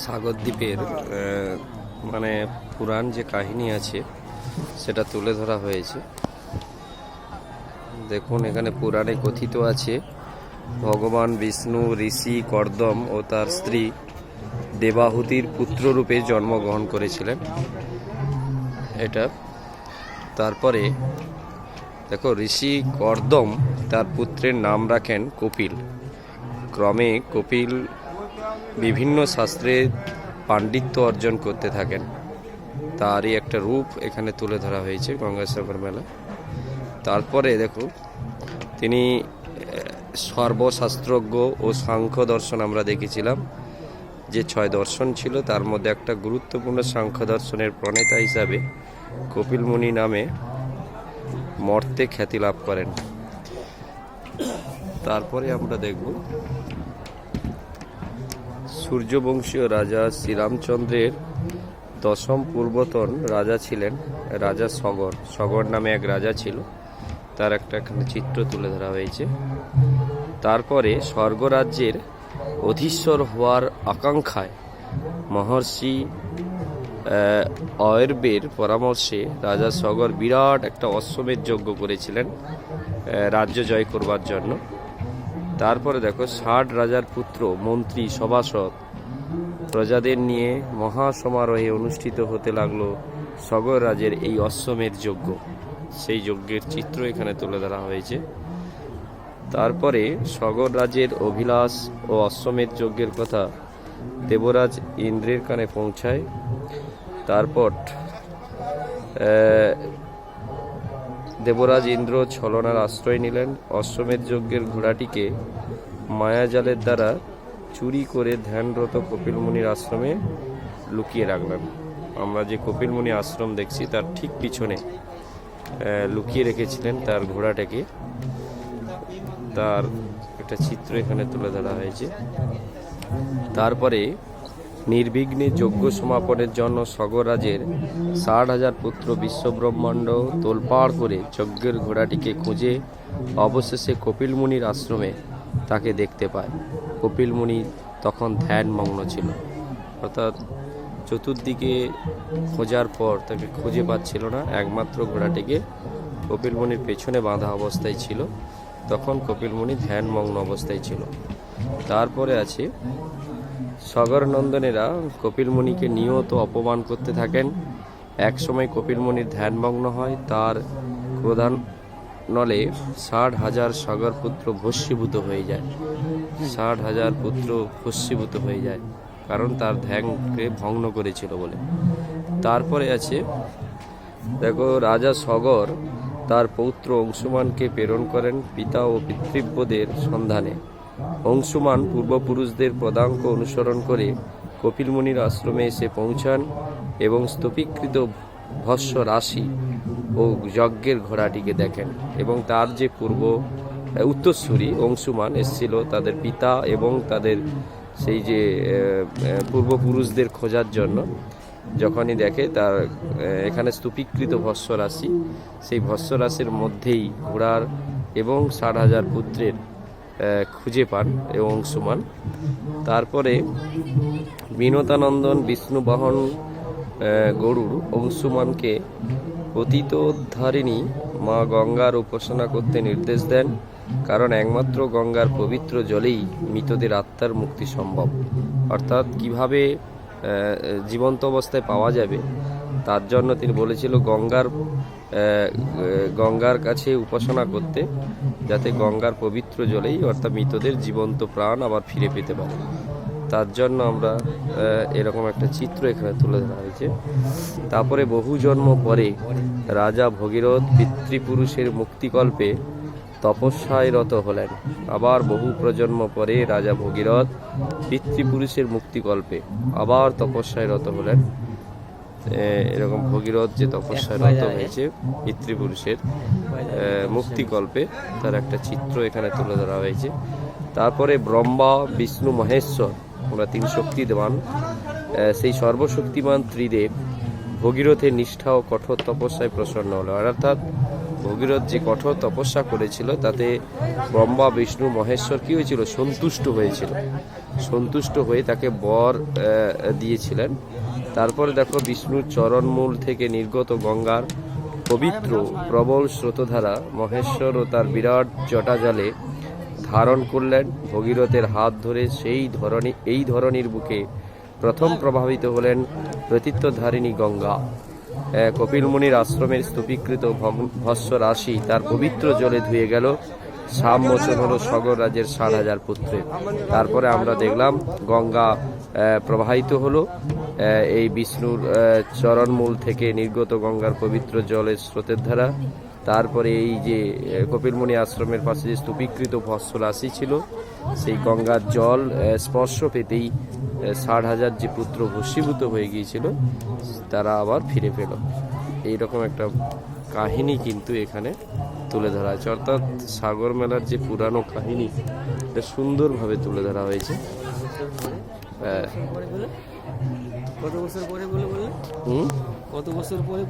সাগর দ্বীপের মানে পুরাণ যে কাহিনী আছে সেটা তুলে ধরা হয়েছে। দেখুন, এখানে পুরাণে কথিত আছে ভগবান বিষ্ণু ঋষি কর্দম ও তার স্ত্রী দেবাহুতির পুত্ররূপে জন্মগ্রহণ করেছিলেন। এটা তারপরে দেখো, ঋষি কর্দম তার পুত্রের নাম রাখেন কপিল। ক্রমে কপিল বিভিন্ন শাস্ত্রে পাণ্ডিত্য অর্জন করতে থাকেন। তারই একটা রূপ এখানে তুলে ধরা হয়েছে গঙ্গাসাগর মেলা। তারপরে দেখো, তিনি সর্বশাস্ত্রজ্ঞ ও সাংখ্য দর্শন আমরা দেখেছিলাম যে 6 দর্শন ছিল, তার মধ্যে একটা গুরুত্বপূর্ণ সাংখ্য দর্শনের প্রণেতা হিসাবে কপিল মুনি নামে মর্তে খ্যাতি লাভ করেন। তারপরে আমরা দেখব সূর্যবংশীয় রাজা শ্রীরামচন্দ্রের দশম পূর্বতন রাজা ছিলেন রাজা সগর। সগর নামে এক রাজা ছিল, তার একটা এখানে চিত্র তুলে ধরা হয়েছে। তারপরে স্বর্গরাজ্যের অধীশ্বর হওয়ার আকাঙ্ক্ষায় মহর্ষি অয়র্বের পরামর্শে রাজা সগর বিরাট একটা অশ্বমেধ যজ্ঞ করেছিলেন রাজ্য জয় করবার জন্য। তারপরে দেখো, 60 রাজার পুত্র, মন্ত্রী, সভাসদ, প্রজাদের নিয়ে মহাসমারোহে অনুষ্ঠিত হতে লাগলো সগর রাজের এই অশ্বমেধ যজ্ঞ। সেই যজ্ঞের চিত্র এখানে তুলে ধরা হয়েছে। তারপরে সগর রাজের অভিলাষ ও অশ্বমেধ যজ্ঞের কথা দেবরাজ ইন্দ্রের কানে পৌঁছায়। তারপর দেবরাজ ইন্দ্র ছলনার আশ্রয় নিলেন। অশ্বমেধ যজ্ঞের ঘোড়াটিকে মায়াজালের দ্বারা চুরি করে ধ্যানরত কপিল মুনির আশ্রমে লুকিয়ে রাখলেন। আমরা যে কপিল মুনি আশ্রম দেখছি তার ঠিক পিছনে লুকিয়ে রেখেছিলেন তার ঘোড়াটাকে। তার একটা চিত্র এখানে তুলে ধরা হয়েছে। তারপরে নির্বিঘ্নে যজ্ঞ সমাপনের জন্য সগররাজের 60,000 পুত্র বিশ্বব্রহ্মাণ্ড তোলপাড় করে যজ্ঞের ঘোড়াটিকে খুঁজে অবশেষে কপিল মুনির আশ্রমে তাকে দেখতে পায়। কপিল মুনি তখন ধ্যানমগ্ন ছিল, অর্থাৎ চতুর্দিকে খোঁজার পর তাকে খুঁজে পাচ্ছিল না। একমাত্র ঘোড়াটিকে কপিল মুনির পেছনে বাঁধা অবস্থায় ছিল, তখন কপিল মুনি ধ্যানমগ্ন অবস্থায় ছিল। তারপরে আছে সগর নন্দনেরা কপিল মুনিকে নিয়ত অপমান করতে থাকেন। একসময় কপিল মুনির ধ্যানমগ্ন হয়, তার ক্রোধানলে 60,000 সগর পুত্র ভস্মীভূত হয়ে যায়। 60,000 পুত্র ভস্মীভূত হয়ে যায়, কারণ তার ধ্যানকে ভগ্ন করেছিল বলে। তারপরে আছে দেখো, রাজা সগর তার পৌত্র অংশুমানকে প্রেরণ করেন পিতা ও পিতৃব্যদের সন্ধানে। অংশুমান পূর্বপুরুষদের পদাঙ্ক অনুসরণ করে কপিল মুনির আশ্রমে এসে পৌঁছান এবং স্তূপীকৃত ভস্য রাশি ও যজ্ঞের ঘোড়াটিকে দেখেন। এবং তার যে উত্তরসূরি অংশুমান এসেছিল তাদের পিতা এবং তাদের সেই যে পূর্বপুরুষদের খোঁজার জন্য, যখনই দেখে তার এখানে স্তূপীকৃত ভস্য রাশি, সেই ভস্য রাশির মধ্যেই ঘোড়ার এবং 60,000 পুত্রের খুঁজে পান এবং অংশুমান। তারপরে বিনতানন্দন বিষ্ণুবাহন গরুর অংশুমানকে পতিতোদ্ধারিণী মা গঙ্গার উপাসনা করতে নির্দেশ দেন, কারণ একমাত্র গঙ্গার পবিত্র জলেই মৃতদের আত্মার মুক্তি সম্ভব। অর্থাৎ কিভাবে জীবন্ত অবস্থায় পাওয়া যাবে তার জন্য তিনি বলেছিল গঙ্গার কাছে উপাসনা করতে, যাতে গঙ্গার পবিত্র জলেই অর্থাৎ মৃতদের জীবন্ত প্রাণ আবার ফিরে পেতে পারে। তার জন্য আমরা এরকম একটা চিত্র এখানে তুলে ধরা হয়েছে। তারপরে বহু জন্ম পরে রাজা ভগীরথ পিতৃপুরুষের মুক্তিকল্পে তপস্যায় রত হলেন। আবার বহু প্রজন্ম পরে রাজা ভগীরথ পিতৃপুরুষের মুক্তিকল্পে আবার তপস্যায় রত হলেন। এরকম ভগীরথ যে তপস্যায় রত হয়েছে পিতৃপুরুষের মুক্তিকল্পে, তার একটা চিত্র এখানে তুলে ধরা হয়েছে। তারপরে ব্রহ্মা বিষ্ণু মহেশ্বর, আমরা 3 শক্তিমান, সেই সর্বশক্তিমান ত্রিদেব ভগীরথের নিষ্ঠা ও কঠোর তপস্যায় প্রসন্ন হলো। অর্থাৎ ভগীরথ যে কঠোর তপস্যা করেছিল তাতে ব্রহ্মা বিষ্ণু মহেশ্বর কি হয়েছিল, সন্তুষ্ট হয়েছিল। সন্তুষ্ট হয়ে তাকে বর দিয়েছিলেন। তারপরে দেখো বিষ্ণুর চরণমূল থেকে নির্গত গঙ্গার পবিত্র প্রবল স্রোতধারা মহেশ্বর ও তার বিরাট জটাজলে ধারণ করলেন। ভগীরথের হাত ধরে এই ধরনীর বুকে প্রথম প্রভাবিত হলেন প্রতীত্বধারিণী গঙ্গা। কপিল মুনির আশ্রমের স্তূপীকৃত ভস্য রাশি তার পবিত্র জলে ধুয়ে গেল। সাম মোচন হলো সগর রাজের 60,000 পুত্রে। তারপরে আমরা দেখলাম গঙ্গা প্রবাহিত হলো এই বিষ্ণুর চরণমূল থেকে নির্গত গঙ্গার পবিত্র জলের স্রোতের ধারা। তারপরে এই যে কপিলমুনি আশ্রমের পাশে যে স্তূপীকৃত ভস্য রাশি ছিল, সেই গঙ্গার জল স্পর্শ পেতেই 60,000 যে পুত্র ভস্মীভূত হয়ে গিয়েছিল তারা আবার ফিরে পেল। এইরকম একটা কাহিনী কিন্তু এখানে তুলে ধরা হয়েছে, অর্থাৎ সাগর মেলার যে পুরানো কাহিনী এটা সুন্দরভাবে তুলে ধরা হয়েছে। কত বছর পরে বলে? কত বছর পরে?